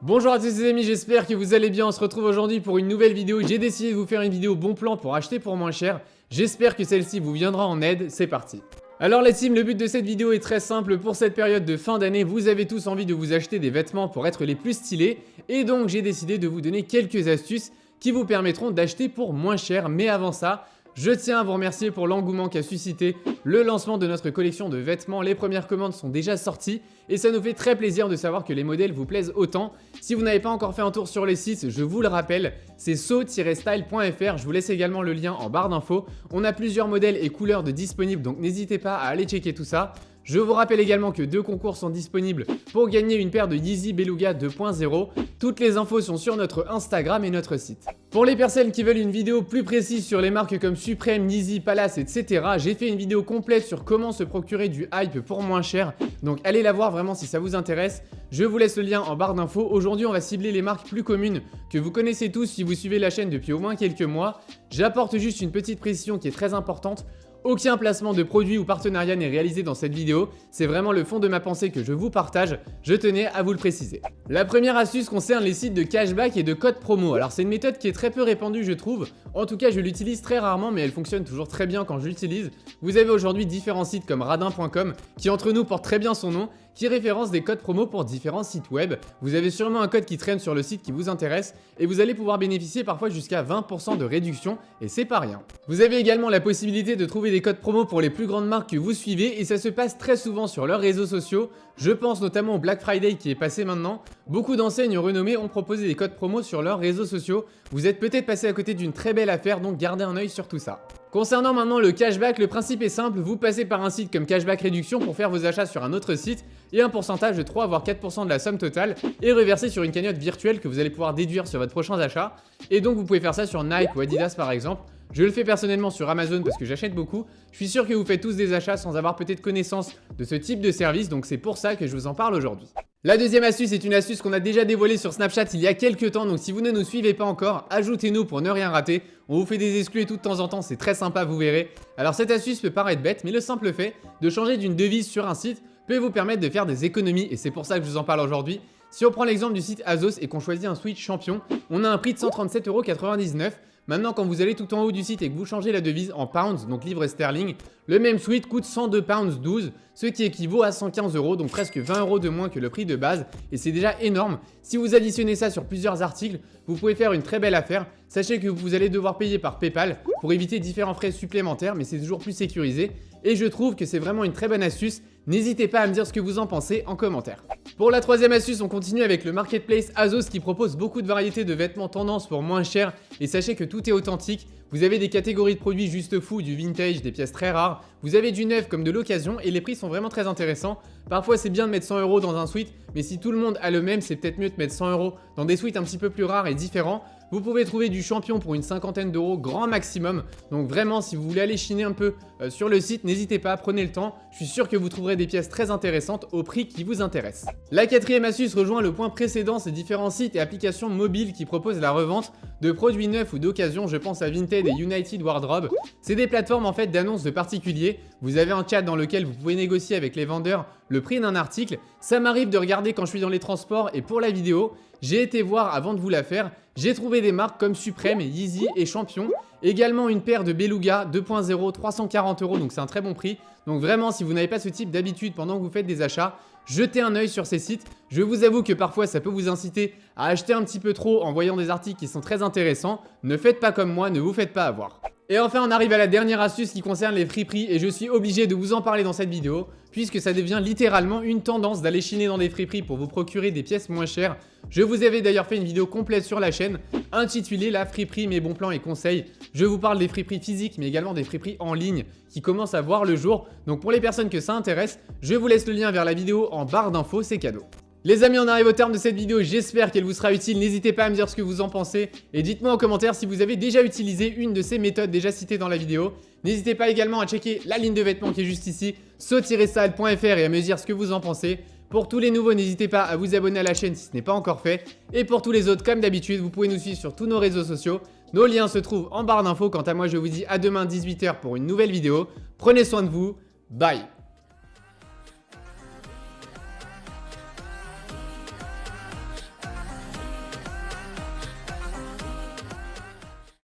Bonjour à tous les amis, j'espère que vous allez bien. On se retrouve aujourd'hui pour une nouvelle vidéo. J'ai décidé de vous faire une vidéo bon plan pour acheter pour moins cher. J'espère que celle-ci vous viendra en aide. C'est parti. Alors la team, le but de cette vidéo est très simple. Pour cette période de fin d'année, vous avez tous envie de vous acheter des vêtements pour être les plus stylés. Et donc j'ai décidé de vous donner quelques astuces qui vous permettront d'acheter pour moins cher. Mais avant ça, je tiens à vous remercier pour l'engouement qu'a suscité le lancement de notre collection de vêtements. Les premières commandes sont déjà sorties et ça nous fait très plaisir de savoir que les modèles vous plaisent autant. Si vous n'avez pas encore fait un tour sur les sites, je vous le rappelle, c'est so-style.fr. Je vous laisse également le lien en barre d'infos. On a plusieurs modèles et couleurs de disponibles, donc n'hésitez pas à aller checker tout ça. Je vous rappelle également que 2 concours sont disponibles pour gagner une paire de Yeezy Beluga 2.0. Toutes les infos sont sur notre Instagram et notre site. Pour les personnes qui veulent une vidéo plus précise sur les marques comme Supreme, Yeezy, Palace, etc., j'ai fait une vidéo complète sur comment se procurer du hype pour moins cher. Donc allez la voir vraiment si ça vous intéresse. Je vous laisse le lien en barre d'infos. Aujourd'hui, on va cibler les marques plus communes que vous connaissez tous si vous suivez la chaîne depuis au moins quelques mois. J'apporte juste une petite précision qui est très importante. Aucun placement de produit ou partenariat n'est réalisé dans cette vidéo, c'est vraiment le fond de ma pensée que je vous partage, je tenais à vous le préciser. La première astuce concerne les sites de cashback et de code promo. Alors c'est une méthode qui est très peu répandue je trouve, en tout cas je l'utilise très rarement mais elle fonctionne toujours très bien quand je l'utilise. Vous avez aujourd'hui différents sites comme radin.com qui entre nous porte très bien son nom, qui référence des codes promo pour différents sites web. Vous avez sûrement un code qui traîne sur le site qui vous intéresse et vous allez pouvoir bénéficier parfois jusqu'à 20% de réduction et c'est pas rien. Vous avez également la possibilité de trouver des codes promo pour les plus grandes marques que vous suivez et ça se passe très souvent sur leurs réseaux sociaux. Je pense notamment au Black Friday qui est passé maintenant. Beaucoup d'enseignes renommées ont proposé des codes promo sur leurs réseaux sociaux. Vous êtes peut-être passé à côté d'une très belle affaire, donc gardez un œil sur tout ça. Concernant maintenant le cashback, le principe est simple, vous passez par un site comme Cashback Réduction pour faire vos achats sur un autre site et un pourcentage de 3 voire 4% de la somme totale est reversé sur une cagnotte virtuelle que vous allez pouvoir déduire sur votre prochain achat. Et donc vous pouvez faire ça sur Nike ou Adidas par exemple. Je le fais personnellement sur Amazon parce que j'achète beaucoup. Je suis sûr que vous faites tous des achats sans avoir peut-être connaissance de ce type de service, donc c'est pour ça que je vous en parle aujourd'hui. La deuxième astuce est une astuce qu'on a déjà dévoilée sur Snapchat il y a quelques temps, donc si vous ne nous suivez pas encore, ajoutez-nous pour ne rien rater. On vous fait des exclus tout de temps en temps, c'est très sympa, vous verrez. Alors cette astuce peut paraître bête, mais le simple fait de changer d'une devise sur un site peut vous permettre de faire des économies et c'est pour ça que je vous en parle aujourd'hui. Si on prend l'exemple du site Azos et qu'on choisit un Switch champion, on a un prix de 137,99 €. Maintenant, quand vous allez tout en haut du site et que vous changez la devise en pounds, donc livres sterling, le même sweat coûte 102 pounds 12, ce qui équivaut à 115 €, donc presque 20 € de moins que le prix de base, et c'est déjà énorme. Si vous additionnez ça sur plusieurs articles, vous pouvez faire une très belle affaire. Sachez que vous allez devoir payer par PayPal pour éviter différents frais supplémentaires, mais c'est toujours plus sécurisé, et je trouve que c'est vraiment une très bonne astuce. N'hésitez pas à me dire ce que vous en pensez en commentaire. Pour la troisième astuce, on continue avec le marketplace Azos qui propose beaucoup de variétés de vêtements tendance pour moins cher et sachez que tout est authentique. Vous avez des catégories de produits juste fous, du vintage, des pièces très rares, vous avez du neuf comme de l'occasion et les prix sont vraiment très intéressants. Parfois c'est bien de mettre 100 € dans un sweat, mais si tout le monde a le même, c'est peut-être mieux de mettre 100 € dans des sweats un petit peu plus rares et différents. Vous pouvez trouver du champion pour une cinquantaine d'euros grand maximum. Donc vraiment, si vous voulez aller chiner un peu sur le site, n'hésitez pas, prenez le temps. Je suis sûr que vous trouverez des pièces très intéressantes au prix qui vous intéresse. La quatrième astuce rejoint le point précédent, ces différents sites et applications mobiles qui proposent la revente de produits neufs ou d'occasion. Je pense à Vinted et United Wardrobe. C'est des plateformes en fait d'annonces de particuliers. Vous avez un chat dans lequel vous pouvez négocier avec les vendeurs le prix d'un article. Ça m'arrive de regarder quand je suis dans les transports et pour la vidéo, j'ai été voir avant de vous la faire. J'ai trouvé des marques comme Supreme, Yeezy et Champion. Également une paire de Beluga 2.0, 340 €, donc c'est un très bon prix. Donc vraiment, si vous n'avez pas ce type d'habitude pendant que vous faites des achats, jetez un œil sur ces sites. Je vous avoue que parfois ça peut vous inciter à acheter un petit peu trop en voyant des articles qui sont très intéressants. Ne faites pas comme moi, ne vous faites pas avoir. Et enfin, on arrive à la dernière astuce qui concerne les friperies et je suis obligé de vous en parler dans cette vidéo puisque ça devient littéralement une tendance d'aller chiner dans des friperies pour vous procurer des pièces moins chères. Je vous avais d'ailleurs fait une vidéo complète sur la chaîne intitulée La friperie, mes bons plans et conseils. Je vous parle des friperies physiques mais également des friperies en ligne qui commencent à voir le jour. Donc pour les personnes que ça intéresse, je vous laisse le lien vers la vidéo en barre d'infos, c'est cadeau. Les amis, on arrive au terme de cette vidéo, j'espère qu'elle vous sera utile, n'hésitez pas à me dire ce que vous en pensez et dites-moi en commentaire si vous avez déjà utilisé une de ces méthodes déjà citées dans la vidéo. N'hésitez pas également à checker la ligne de vêtements qui est juste ici, so-style.fr et à me dire ce que vous en pensez. Pour tous les nouveaux, n'hésitez pas à vous abonner à la chaîne si ce n'est pas encore fait. Et pour tous les autres, comme d'habitude, vous pouvez nous suivre sur tous nos réseaux sociaux. Nos liens se trouvent en barre d'infos. Quant à moi, je vous dis à demain 18 h pour une nouvelle vidéo. Prenez soin de vous, bye!